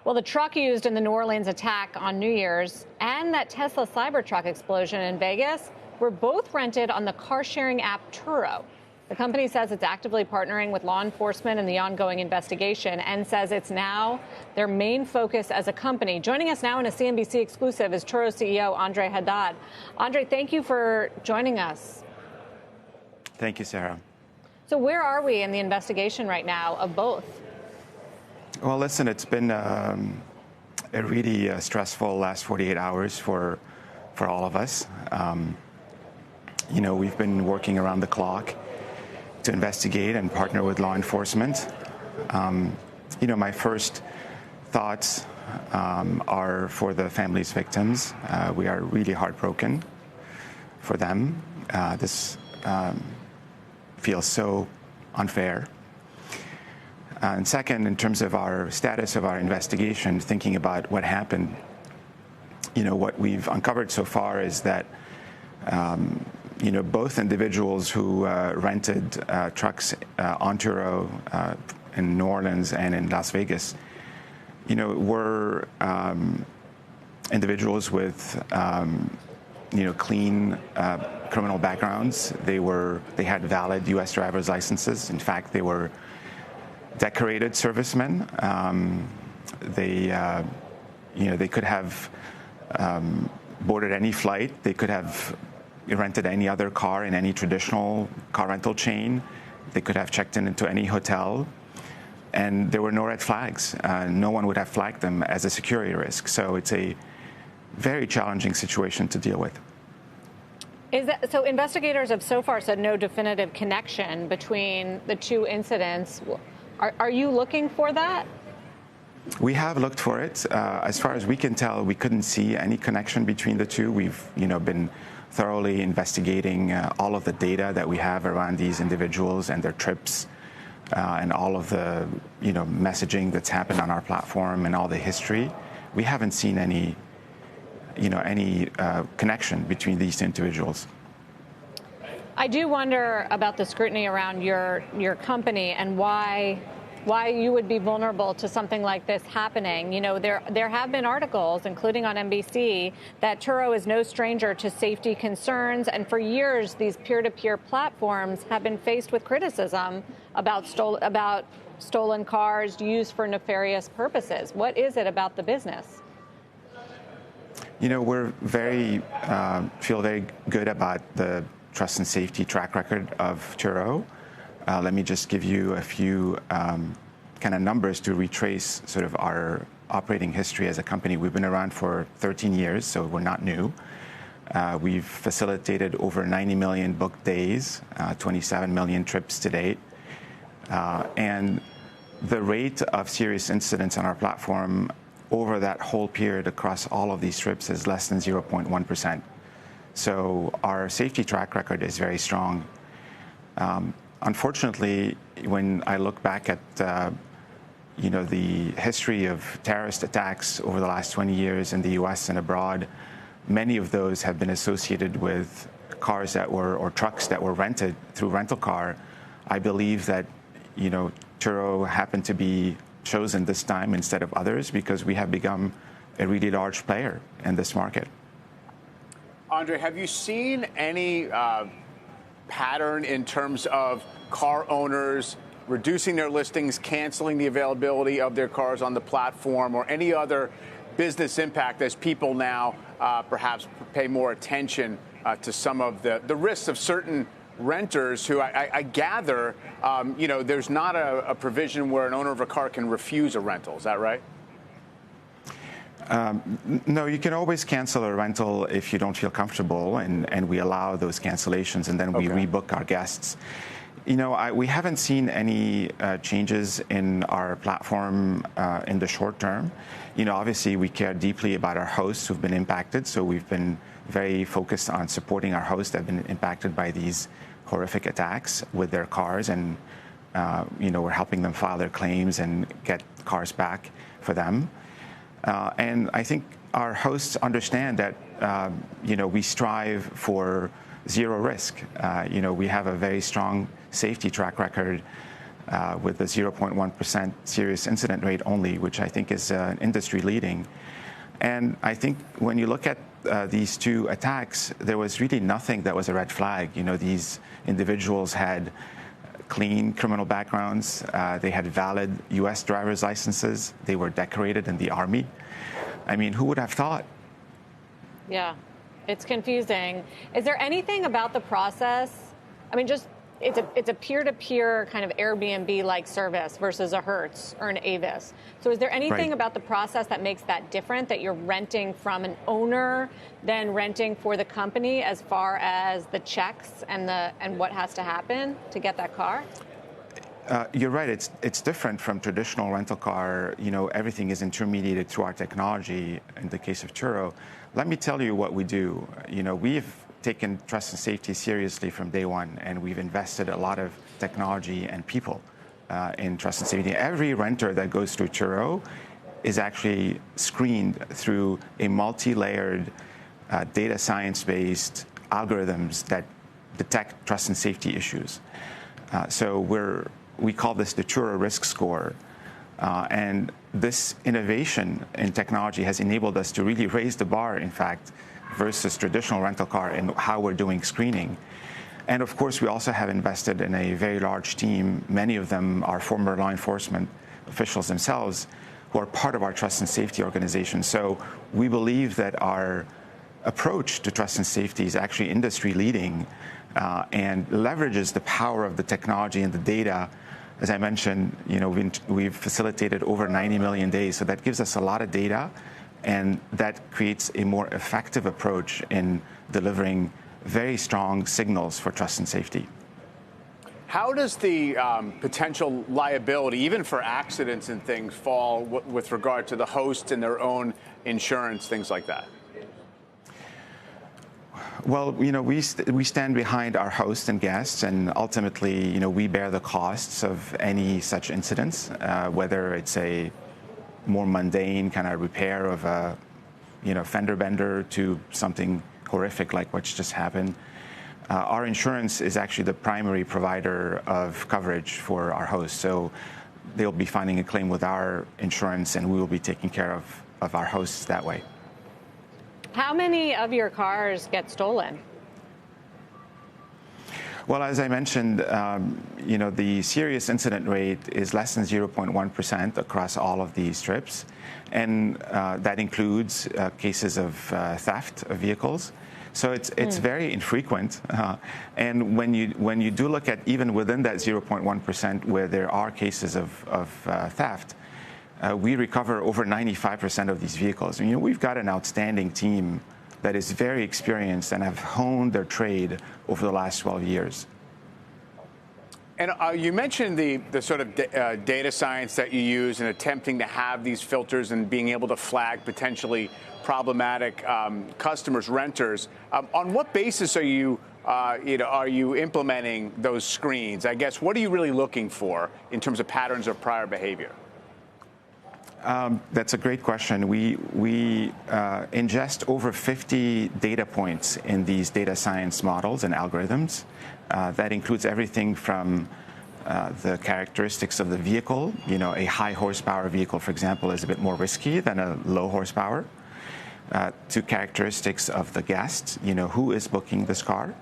Well, the truck used in the New Orleans attack on New Year's and that Tesla cybertruck explosion in Vegas were both rented on the car-sharing app Turo. The company says it's actively partnering with law enforcement in the ongoing investigation and says it's now their main focus as a company. Joining us now in a CNBC exclusive is Turo CEO Andre Haddad. Andre, thank you for joining us. Thank you, Sarah. So where are we in the investigation right now of both? Well, listen, it's been a really stressful last 48 hours for all of us. We've been working around the clock to investigate and partner with law enforcement. My first thoughts are for the families' victims. We are really heartbroken for them. This feels so unfair. And second, in terms of our status of our investigation, thinking about what happened, what we've uncovered so far is that, both individuals who rented trucks on Turo in New Orleans and in Las Vegas, were individuals with, clean criminal backgrounds. They had valid U.S. driver's licenses. In fact, they were decorated servicemen. They could have boarded any flight. They could have rented any other car in any traditional car rental chain. They could have checked into any hotel. And there were no red flags. No one would have flagged them as a security risk. So it's a very challenging situation to deal with. So investigators have so far said no definitive connection between the two incidents. Are you looking for that? We have looked for it. As far as we can tell, we couldn't see any connection between the two. We've, been thoroughly investigating all of the data that we have around these individuals and their trips, and all of the, messaging that's happened on our platform and all the history. We haven't seen any connection between these two individuals. I do wonder about the scrutiny around your company and why you would be vulnerable to something like this happening. There have been articles, including on NBC, that Turo is no stranger to safety concerns. And for years, these peer-to-peer platforms have been faced with criticism about stolen cars used for nefarious purposes. What is it about the business? We're feel very good about the trust and safety track record of Turo. Let me just give you a few kind of numbers to retrace sort of our operating history as a company. We've been around for 13 years, so we're not new. We've facilitated over 90 million booked days, 27 million trips to date. And the rate of serious incidents on our platform over that whole period across all of these trips is less than 0.1%. So our safety track record is very strong. Unfortunately, when I look back at the history of terrorist attacks over the last 20 years in the U.S. and abroad, many of those have been associated with cars or trucks that were rented through rental car. I believe that Turo happened to be chosen this time instead of others because we have become a really large player in this market. Andre, have you seen any pattern in terms of car owners reducing their listings, canceling the availability of their cars on the platform, or any other business impact as people now perhaps pay more attention to some of the risks of certain renters who I gather, there's not a provision where an owner of a car can refuse a rental. Is that right? No, you can always cancel a rental if you don't feel comfortable, and we allow those cancellations, and then we rebook our guests. We haven't seen any changes in our platform in the short term. Obviously, we care deeply about our hosts who've been impacted, so we've been very focused on supporting our hosts that have been impacted by these horrific attacks with their cars, and we're helping them file their claims and get cars back for them. And I think our hosts understand that we strive for zero risk. We have a very strong safety track record. with a 0.1% serious incident rate only, which I think is industry leading. And I think when you look at these two attacks, there was really nothing that was a red flag. You know, these individuals had clean criminal backgrounds. They had valid U.S. driver's licenses. They were decorated in the Army. I mean, who would have thought? Yeah, it's confusing. Is there anything about the process? I mean, just it's a peer-to-peer kind of Airbnb-like service versus a Hertz or an Avis. So is there anything about the process that makes that different, that you're renting from an owner than renting for the company as far as the checks and what has to happen to get that car? You're right. It's different from traditional rental car. You know, everything is intermediated through our technology. In the case of Turo, let me tell you what we do. You know, we've taken trust and safety seriously from day one, and we've invested a lot of technology and people in trust and safety. Every renter that goes through Turo is actually screened through a multi-layered, data science-based algorithms that detect trust and safety issues. So we call this the Turo risk score. And this innovation in technology has enabled us to really raise the bar, in fact, versus traditional rental car in how we're doing screening. And of course, we also have invested in a very large team. Many of them are former law enforcement officials themselves who are part of our trust and safety organization. So we believe that our approach to trust and safety is actually industry leading and leverages the power of the technology and the data. As I mentioned, you know, we've facilitated over 90 million days, so that gives us a lot of data, and that creates a more effective approach in delivering very strong signals for trust and safety. How does the potential liability, even for accidents and things, fall with regard to the hosts and their own insurance, things like that? Well, you know, we stand behind our hosts and guests, and ultimately, you know, we bear the costs of any such incidents, whether it's a more mundane kind of repair of a, you know, fender bender to something horrific like what's just happened. Our insurance is actually the primary provider of coverage for our hosts, so they'll be filing a claim with our insurance, and we will be taking care of our hosts that way. How many of your cars get stolen? Well, as I mentioned, you know, the serious incident rate is less than 0.1% across all of these trips, and that includes cases of theft of vehicles. So it's very infrequent. And when you do look at even within that 0.1% where there are cases of theft, we recover over 95% of these vehicles. And, you know, we've got an outstanding team that is very experienced and have honed their trade over the last 12 years. And you mentioned the sort of data science that you use in attempting to have these filters and being able to flag potentially problematic customers, renters. On what basis are you implementing those screens? I guess, what are you really looking for in terms of patterns of prior behavior? That's a great question. We ingest over 50 data points in these data science models and algorithms. That includes everything from the characteristics of the vehicle. You know, a high horsepower vehicle, for example, is a bit more risky than a low horsepower. To characteristics of the guest, you know, who is booking this car,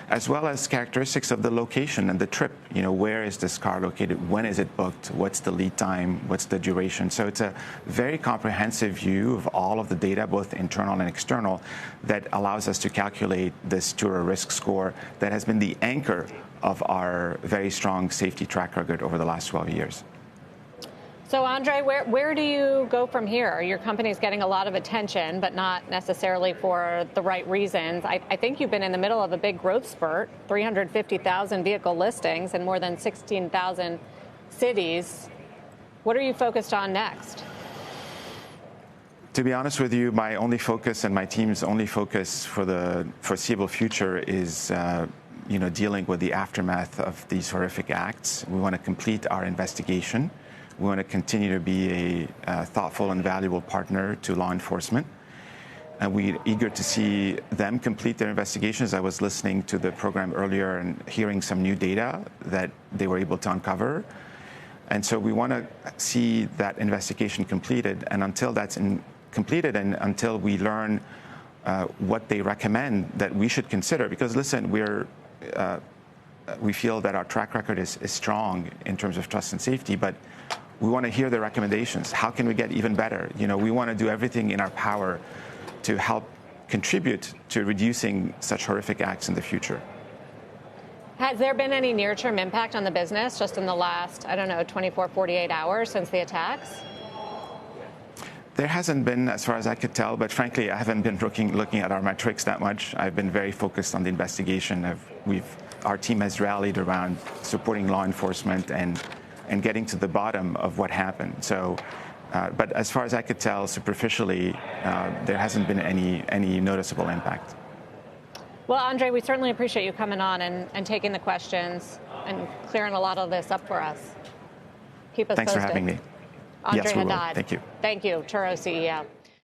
as well as characteristics of the location and the trip. You know, where is this car located? When is it booked? What's the lead time? What's the duration? So it's a very comprehensive view of all of the data, both internal and external, that allows us to calculate this Turo risk score that has been the anchor of our very strong safety track record over the last 12 years. So, Andre, where do you go from here? Your company's getting a lot of attention, but not necessarily for the right reasons. I think you've been in the middle of a big growth spurt, 350,000 vehicle listings in more than 16,000 cities. What are you focused on next? To be honest with you, my only focus and my team's only focus for the foreseeable future is you know, dealing with the aftermath of these horrific acts. We want to complete our investigation. We want to continue to be a thoughtful and valuable partner to law enforcement. and we're eager to see them complete their investigations. I was listening to the program earlier and hearing some new data that they were able to uncover. And so we want to see that investigation completed. And until that's completed and until we learn what they recommend that we should consider, because listen, we feel that our track record is strong in terms of trust and safety, but we want to hear the recommendations. How can we get even better? We want to do everything in our power to help contribute to reducing such horrific acts in the future. Has there been any near-term impact on the business just in the last, 24, 48 hours since the attacks? There hasn't been, as far as I could tell, but frankly, I haven't been looking at our metrics that much. I've been very focused on the investigation. Our team has rallied around supporting law enforcement and getting to the bottom of what happened. So, but as far as I could tell, superficially, there hasn't been any noticeable impact. Well, Andre, we certainly appreciate you coming on and taking the questions and clearing a lot of this up for us. Keep us posted. Thanks for having me. Andre Yes, we will. Haddad. Thank you. Thank you, Turo CEO.